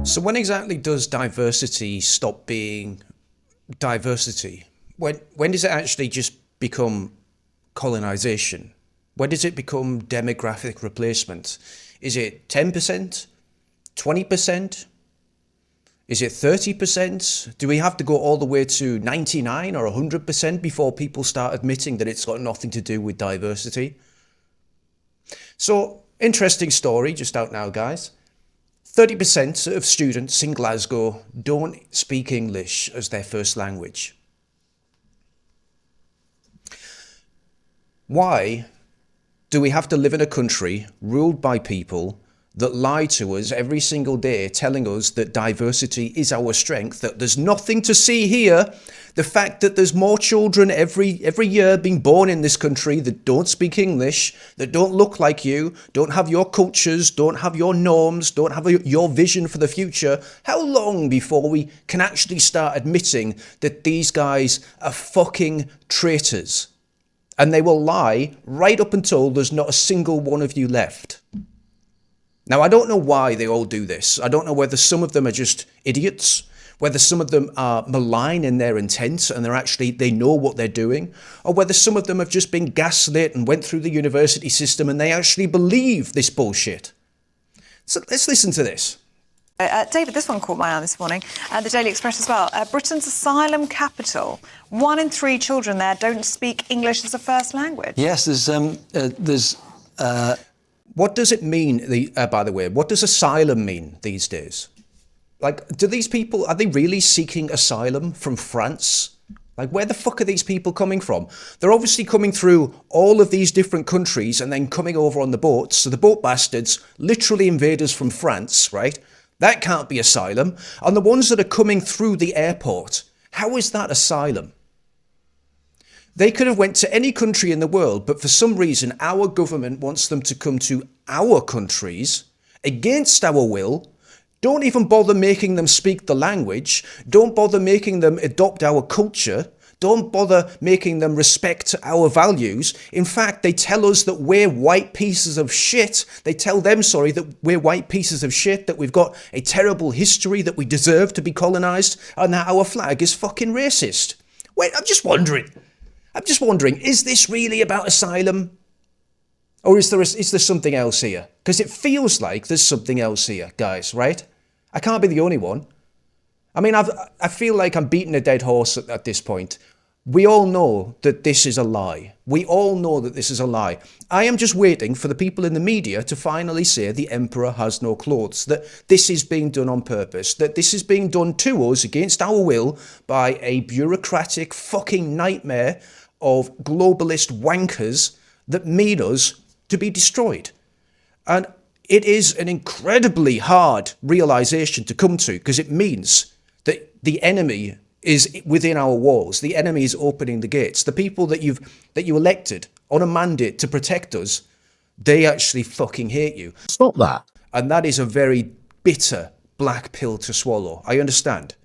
So when exactly does diversity stop being diversity? When does it actually just become colonization? When does it become demographic replacement? Is it 10%? 20%? Is it 30%? Do we have to go all the way to 99 or 100% before people start admitting that it's got nothing to do with diversity? So, interesting story just out now, guys. 30% of students in Glasgow don't speak English as their first language. Why do we have to live in a country ruled by people that lie to us every single day, telling us that diversity is our strength, that there's nothing to see here? The fact that there's more children every year being born in this country that don't speak English, that don't look like you, don't have your cultures, don't have your norms, don't have your vision for the future. How long before we can actually start admitting that these guys are fucking traitors? And they will lie right up until there's not a single one of you left. Now, I don't know why they all do this. I don't know whether some of them are just idiots, whether some of them are malign in their intent and they know what they're doing, or whether some of them have just been gaslit and went through the university system and they actually believe this bullshit. So let's listen to this. David, this one caught my eye this morning. The Daily Express as well. Britain's asylum capital. 1 in 3 children there don't speak English as a first language. Yes, there's. What does it mean, by the way, what does asylum mean these days? Like, do these people, are they really seeking asylum from France? Like, where the fuck are these people coming from? They're obviously coming through all of these different countries and then coming over on the boats. So the boat bastards, literally invaders from France, right? That can't be asylum. And the ones that are coming through the airport, how is that asylum? They could have went to any country in the world, but for some reason, our government wants them to come to our countries against our will. Don't even bother making them speak the language. Don't bother making them adopt our culture. Don't bother making them respect our values. In fact, they tell us that we're white pieces of shit. They tell them, that we're white pieces of shit, that we've got a terrible history, that we deserve to be colonized, and that our flag is fucking racist. Wait, I'm just wondering, is this really about asylum? Or is there something else here? Because it feels like there's something else here, guys, right? I can't be the only one. I mean, I feel like I'm beating a dead horse at this point. We all know that this is a lie. We all know that this is a lie. I am just waiting for the people in the media to finally say the emperor has no clothes, that this is being done on purpose, that this is being done to us against our will by a bureaucratic fucking nightmare of globalist wankers that mean us to be destroyed. And it is an incredibly hard realization to come to, because it means that the enemy is within our walls. The enemy is opening the gates. The people that you elected on a mandate to protect us, they actually fucking hate you. Stop that. And that is a very bitter black pill to swallow. I understand.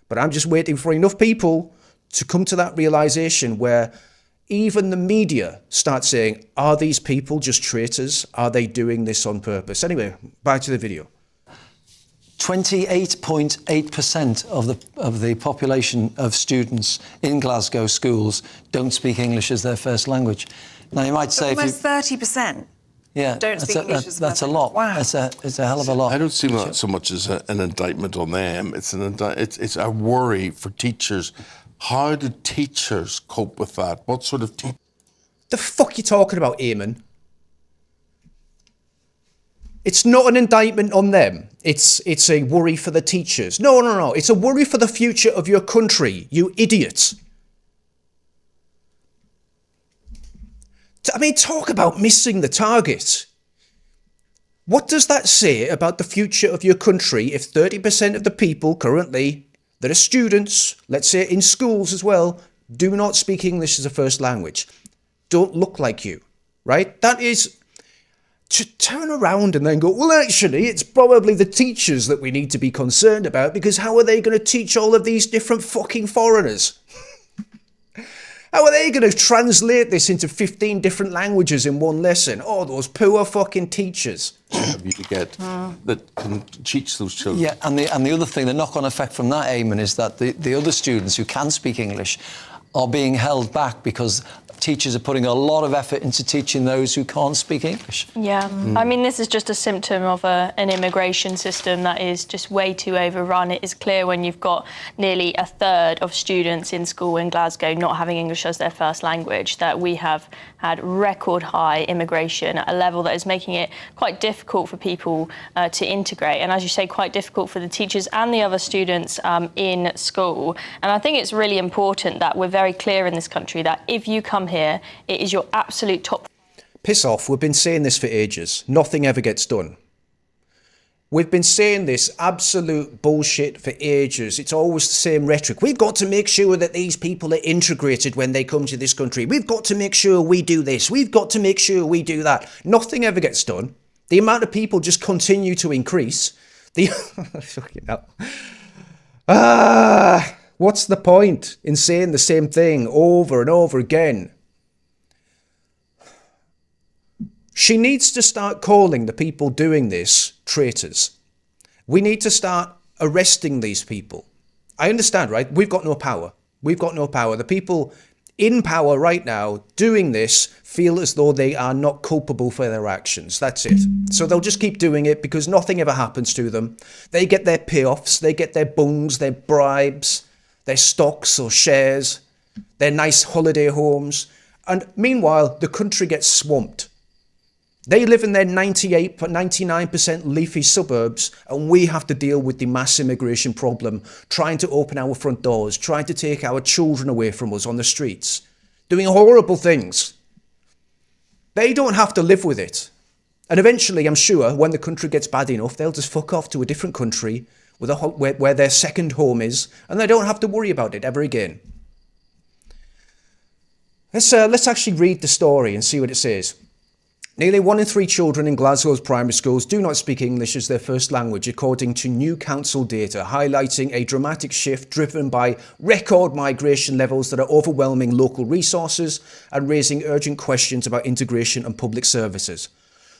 But I'm just waiting for enough people to come to that realization where even the media start saying, are these people just traitors? Are they doing this on purpose? Anyway, back to the video. 28.8% of the population of students in Glasgow schools don't speak English as their first language. Now you might say, almost 30%. Yeah, don't speak English as that's a lot. Wow, it's a hell of a lot. I don't see that so much as an indictment on them. It's a worry for teachers. How do teachers cope with that? What sort of The fuck you talking about, Eamon? It's not an indictment on them. It's a worry for the teachers. No. It's a worry for the future of your country, you idiots. I mean, talk about missing the target. What does that say about the future of your country if 30% of the people currently that are students, let's say in schools as well, do not speak English as a first language, don't look like you, right? That is to turn around and then go, well, actually, it's probably the teachers that we need to be concerned about, because how are they going to teach all of these different fucking foreigners? How are they going to translate this into 15 different languages in one lesson? Oh, those poor fucking teachers. Have you to get that can teach those children. Yeah, and the other thing, the knock-on effect from that, Eamon, is that the other students who can speak English are being held back because teachers are putting a lot of effort into teaching those who can't speak English. Yeah, I mean, this is just a symptom of an immigration system that is just way too overrun. It is clear when you've got nearly a third of students in school in Glasgow not having English as their first language that we have had record high immigration at a level that is making it quite difficult for people to integrate. And as you say, quite difficult for the teachers and the other students in school. And I think it's really important that we're very clear in this country that if you come here, it is your absolute top. Piss off, we've been saying this for ages. Nothing ever gets done. We've been saying this absolute bullshit for ages. It's always the same rhetoric. We've got to make sure that these people are integrated when they come to this country. We've got to make sure we do this. We've got to make sure we do that. Nothing ever gets done. The amount of people just continue to increase. Fucking hell. What's the point in saying the same thing over and over again? She needs to start calling the people doing this traitors. We need to start arresting these people. I understand, right? We've got no power. We've got no power. The people in power right now doing this feel as though they are not culpable for their actions. That's it. So they'll just keep doing it because nothing ever happens to them. They get their payoffs, they get their bungs, their bribes, their stocks or shares, their nice holiday homes. And meanwhile, the country gets swamped. They live in their 99% leafy suburbs, and we have to deal with the mass immigration problem, trying to open our front doors, trying to take our children away from us on the streets, doing horrible things. They don't have to live with it. And eventually, I'm sure, when the country gets bad enough, they'll just fuck off to a different country where their second home is, and they don't have to worry about it ever again. Let's actually read the story and see what it says. Nearly 1 in 3 children in Glasgow's primary schools do not speak English as their first language, according to new council data, highlighting a dramatic shift driven by record migration levels that are overwhelming local resources and raising urgent questions about integration and public services.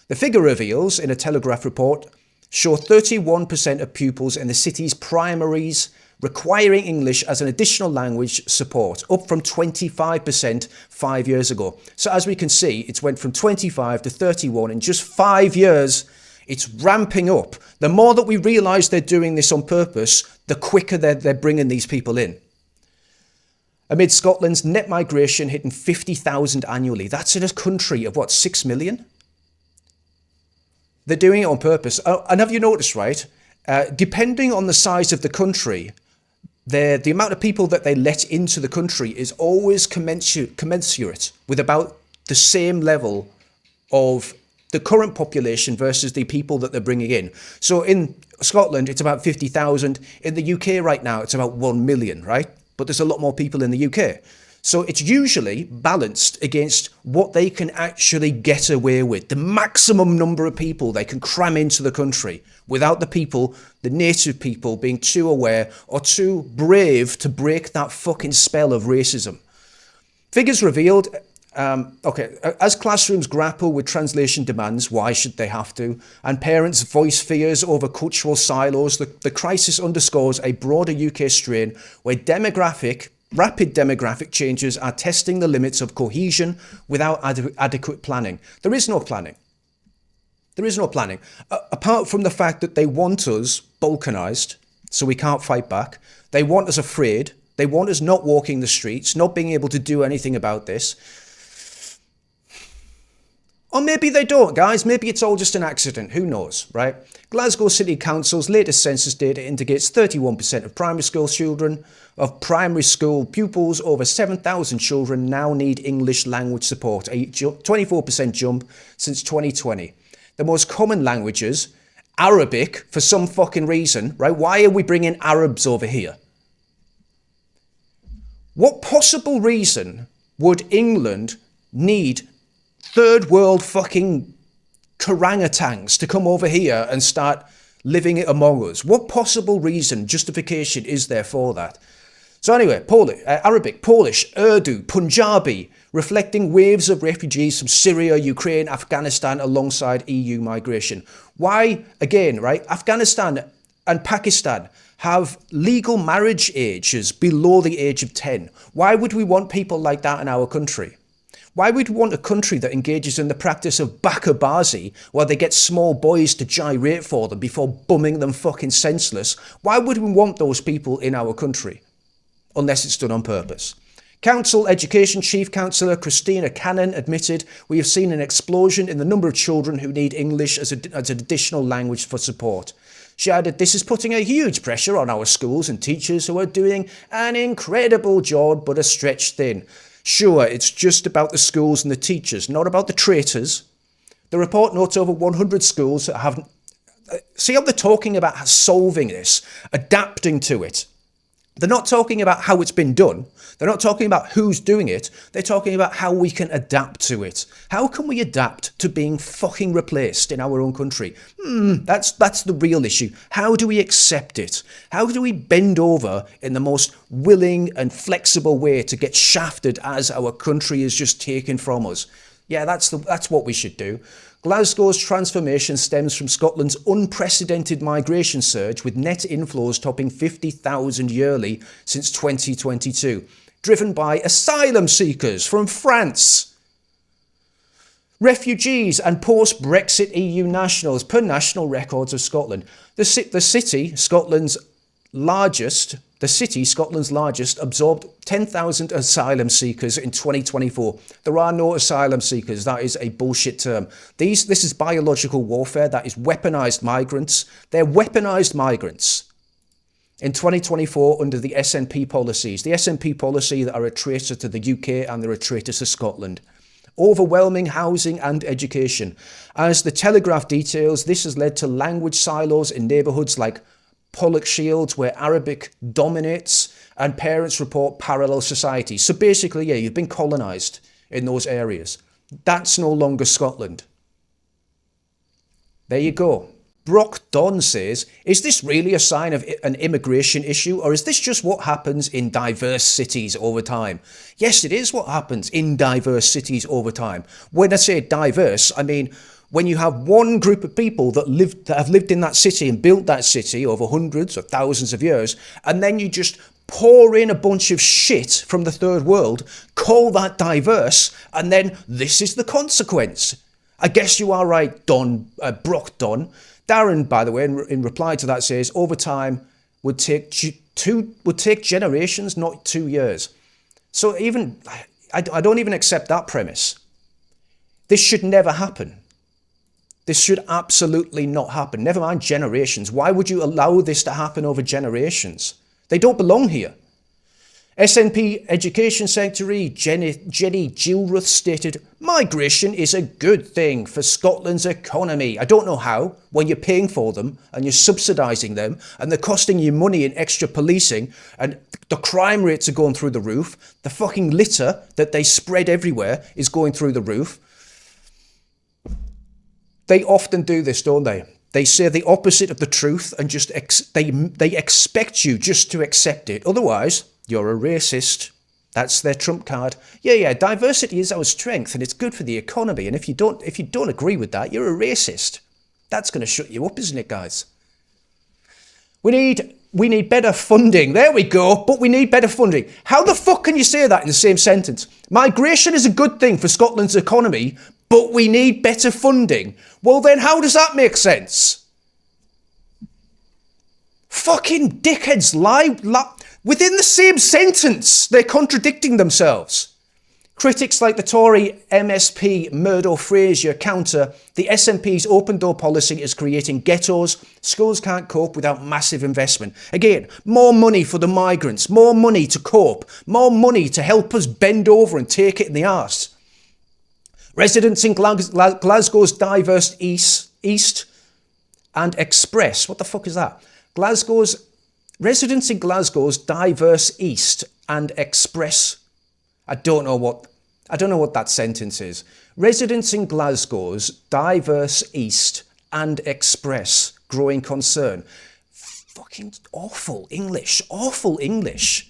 The figure reveals, in a Telegraph report, show 31% of pupils in the city's primaries requiring English as an additional language support, up from 25% 5 years ago. So as we can see, it's went from 25 to 31 in just 5 years. It's ramping up. The more that we realise they're doing this on purpose, the quicker they're bringing these people in. Amid Scotland's net migration hitting 50,000 annually, that's in a country of, 6 million? They're doing it on purpose. And have you noticed, right, depending on the size of the country, the amount of people that they let into the country is always commensurate with about the same level of the current population versus the people that they're bringing in. So in Scotland, it's about 50,000. In the UK right now, it's about 1 million, right? But there's a lot more people in the UK. So it's usually balanced against what they can actually get away with, the maximum number of people they can cram into the country without the people, the native people, being too aware or too brave to break that fucking spell of racism. Figures revealed, as classrooms grapple with translation demands, why should they have to, and parents voice fears over cultural silos, the crisis underscores a broader UK strain where rapid demographic changes are testing the limits of cohesion without adequate planning. There is no planning. There is no planning. Apart from the fact that they want us balkanised, so we can't fight back. They want us afraid. They want us not walking the streets, not being able to do anything about this. Or maybe they don't, guys. Maybe it's all just an accident. Who knows, right? Glasgow City Council's latest census data indicates 31% of primary school pupils, over 7,000 children, now need English language support, a 24% jump since 2020. The most common languages, Arabic, for some fucking reason, right? Why are we bringing Arabs over here? What possible reason would England need third world fucking orangutans to come over here and start living it among us? What possible reason, justification is there for that? So anyway, Arabic, Polish, Urdu, Punjabi, reflecting waves of refugees from Syria, Ukraine, Afghanistan alongside EU migration. Why, again, right, Afghanistan and Pakistan have legal marriage ages below the age of 10. Why would we want people like that in our country? Why would we want a country that engages in the practice of bakabazi, where they get small boys to gyrate for them before bumming them fucking senseless? Why would we want those people in our country? Unless it's done on purpose. Council Education Chief Councillor Christina Cannon admitted, "We have seen an explosion in the number of children who need English as an additional language for support." She added, "This is putting a huge pressure on our schools and teachers who are doing an incredible job but are stretched thin." Sure, it's just about the schools and the teachers, not about the traitors. The report notes over 100 schools that haven't... See how they're talking about solving this, adapting to it. They're not talking about how it's been done. They're not talking about who's doing it. They're talking about how we can adapt to it. How can we adapt to being fucking replaced in our own country? That's the real issue. How do we accept it? How do we bend over in the most willing and flexible way to get shafted as our country is just taken from us? Yeah, that's what we should do. Glasgow's transformation stems from Scotland's unprecedented migration surge, with net inflows topping 50,000 yearly since 2022, driven by asylum seekers from France, refugees and post-Brexit EU nationals, per national records of Scotland. The city, Scotland's largest, absorbed 10,000 asylum seekers in 2024. There are no asylum seekers. That is a bullshit term. This is biological warfare. That is weaponized migrants. They're weaponized migrants. In 2024, under the SNP policies, the SNP policy that are a traitor to the UK and they're a traitor to Scotland. Overwhelming housing and education. As the Telegraph details, this has led to language silos in neighbourhoods like Pollokshields, where Arabic dominates, and parents report parallel societies. So basically, yeah, you've been colonised in those areas. That's no longer Scotland. There you go. Brock Don says, "Is this really a sign of an immigration issue, or is this just what happens in diverse cities over time?" Yes, it is what happens in diverse cities over time. When I say diverse, I mean when you have one group of people that have lived in that city and built that city over hundreds or thousands of years, and then you just pour in a bunch of shit from the third world, call that diverse, and then this is the consequence. I guess you are right, Brock Don. Darren, by the way, in reply to that, says over time would take generations, not 2 years. So I don't even accept that premise. This should never happen. This should absolutely not happen. Never mind generations. Why would you allow this to happen over generations? They don't belong here. SNP Education Secretary Jenny Gilruth stated, "Migration is a good thing for Scotland's economy. I don't know how, when you're paying for them and you're subsidising them and they're costing you money in extra policing and the crime rates are going through the roof. The fucking litter that they spread everywhere is going through the roof." They often do this, don't they? They say the opposite of the truth and just they expect you just to accept it. Otherwise, you're a racist. That's their trump card. Yeah, diversity is our strength and it's good for the economy. And if you don't agree with that, you're a racist. That's going to shut you up, isn't it, guys? We need better funding. There we go. But we need better funding. How the fuck can you say that in the same sentence? Migration is a good thing for Scotland's economy, but we need better funding. Well, then how does that make sense? Fucking dickheads lie. Within the same sentence, they're contradicting themselves. Critics like the Tory MSP Murdo Fraser counter, the SNP's open door policy is creating ghettos. Schools can't cope without massive investment. Again, more money for the migrants, more money to cope, more money to help us bend over and take it in the arse. Residents in Glasgow's diverse East and Express. What the fuck is that? Residents in Glasgow's diverse East and Express. I don't know what that sentence is. Residents in Glasgow's diverse East and Express growing concern. Fucking awful English. Awful English.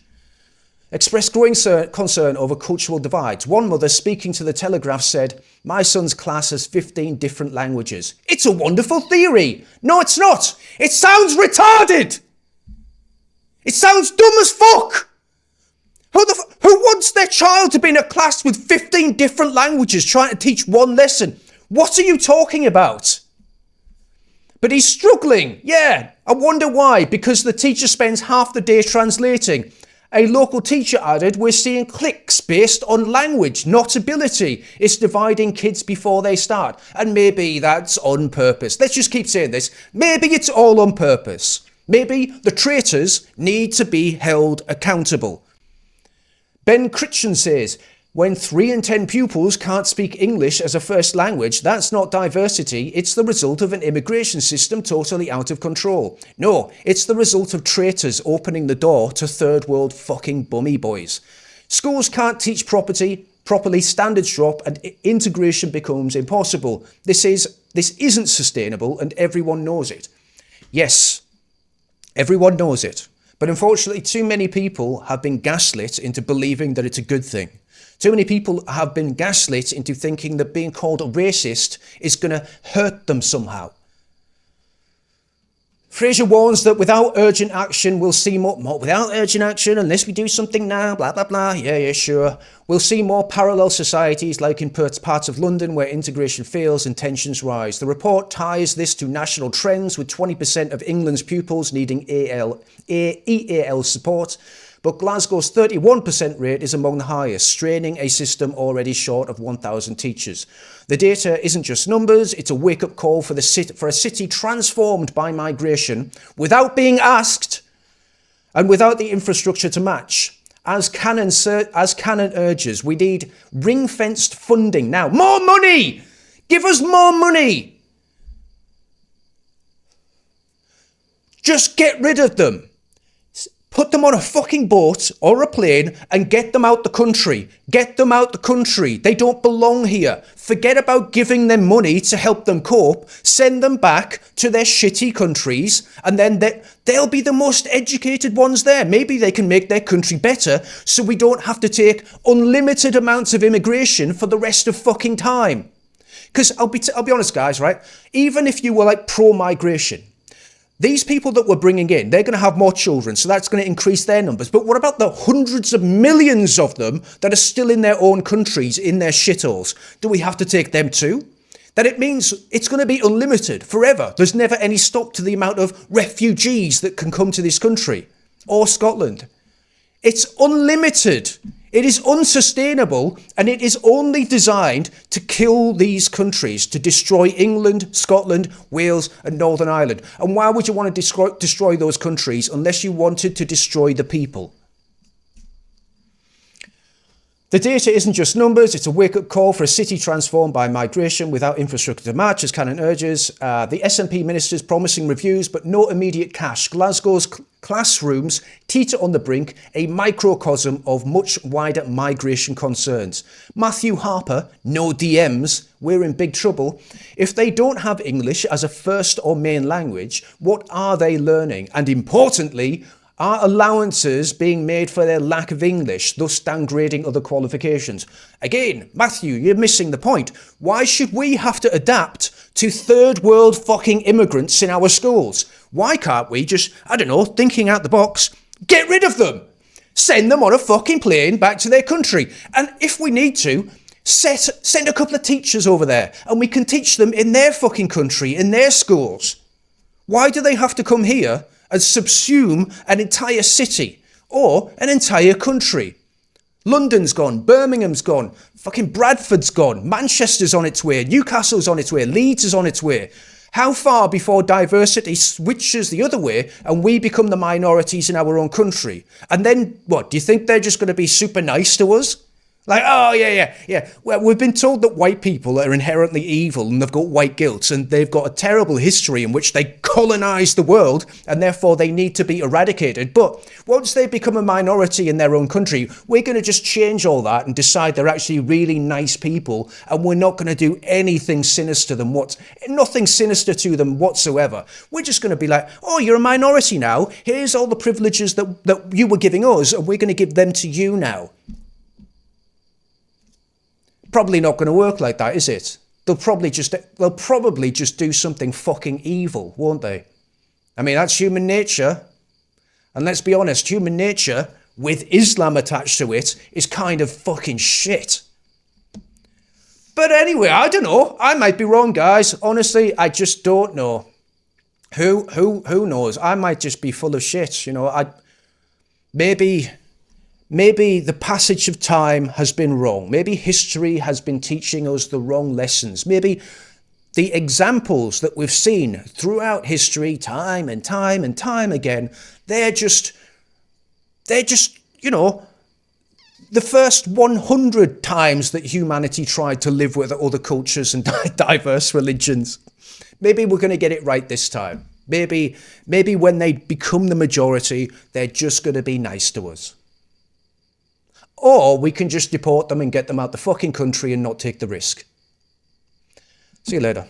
expressed growing concern over cultural divides. One mother speaking to the Telegraph said, "My son's class has 15 different languages." It's a wonderful theory. No, it's not. It sounds retarded. It sounds dumb as fuck. Who wants their child to be in a class with 15 different languages trying to teach one lesson? What are you talking about? But he's struggling. Yeah, I wonder why. Because the teacher spends half the day translating. A local teacher added, "We're seeing cliques based on language, not ability. It's dividing kids before they start." And maybe that's on purpose. Let's just keep saying this. Maybe it's all on purpose. Maybe the traitors need to be held accountable. Ben Critchen says, "When 3 in 10 pupils can't speak English as a first language, that's not diversity, it's the result of an immigration system totally out of control. No, it's the result of traitors opening the door to third world fucking bummy boys. Schools can't teach properly, standards drop and integration becomes impossible. This isn't sustainable and everyone knows it." Yes, everyone knows it. But unfortunately, too many people have been gaslit into believing that it's a good thing. Too many people have been gaslit into thinking that being called a racist is going to hurt them somehow. Fraser warns that without urgent action, we'll see more. Without urgent action, unless we do something now, blah, blah, blah. Yeah, sure. We'll see more parallel societies like in parts of London where integration fails and tensions rise. The report ties this to national trends, with 20% of England's pupils needing EAL support. But Glasgow's 31% rate is among the highest, straining a system already short of 1,000 teachers. The data isn't just numbers, it's a wake-up call for a city transformed by migration without being asked and without the infrastructure to match. As Cannon urges, we need ring-fenced funding now. More money! Give us more money! Just get rid of them. Put them on a fucking boat or a plane and get them out the country. Get them out the country. They don't belong here. Forget about giving them money to help them cope. Send them back to their shitty countries and then they'll be the most educated ones there. Maybe they can make their country better so we don't have to take unlimited amounts of immigration for the rest of fucking time. Because I'll be honest, guys, right? Even if you were like pro-migration, these people that we're bringing in, they're going to have more children, so that's going to increase their numbers. But what about the hundreds of millions of them that are still in their own countries, in their shitholes? Do we have to take them too? That it means it's going to be unlimited forever. There's never any stop to the amount of refugees that can come to this country or Scotland. It's unlimited. It is unsustainable, and it is only designed to kill these countries, to destroy England, Scotland, Wales and Northern Ireland. And why would you want to destroy those countries unless you wanted to destroy the people? The data isn't just numbers, it's a wake-up call for a city transformed by migration without infrastructure to match, as Cannon urges. The SNP ministers promising reviews, but no immediate cash. Glasgow's classrooms teeter on the brink, a microcosm of much wider migration concerns. Matthew Harper, no DMs, we're in big trouble. If they don't have English as a first or main language, what are they learning? And importantly, are allowances being made for their lack of English, thus downgrading other qualifications? Again, Matthew, you're missing the point. Why should we have to adapt to third world fucking immigrants in our schools? Why can't we just, I don't know, thinking out the box, get rid of them? Send them on a fucking plane back to their country. And if we need to, send a couple of teachers over there and we can teach them in their fucking country, in their schools. Why do they have to come here and subsume an entire city or an entire country? London's gone, Birmingham's gone, fucking Bradford's gone, Manchester's on its way, Newcastle's on its way, Leeds is on its way. How far before diversity switches the other way and we become the minorities in our own country? And then what, do you think they're just going to be super nice to us? Like, oh, yeah. Well, we've been told that white people are inherently evil and they've got white guilt and they've got a terrible history in which they colonized the world and therefore they need to be eradicated. But once they become a minority in their own country, we're going to just change all that and decide they're actually really nice people and we're not going to do anything sinister nothing sinister to them whatsoever. We're just going to be like, oh, you're a minority now. Here's all the privileges that you were giving us and we're going to give them to you now. Probably not going to work like that, is it? They'll probably just do something fucking evil, won't they? I mean, that's human nature. And let's be honest, human nature, with Islam attached to it, is kind of fucking shit. But anyway, I don't know. I might be wrong, guys. Honestly, I just don't know. Who knows? I might just be full of shit, you know. Maybe the passage of time has been wrong. Maybe history has been teaching us the wrong lessons. Maybe the examples that we've seen throughout history, time and time and time again, they're just, you know, the first 100 times that humanity tried to live with other cultures and diverse religions. Maybe we're going to get it right this time. Maybe when they become the majority, they're just going to be nice to us. Or we can just deport them and get them out the fucking country and not take the risk. See you later.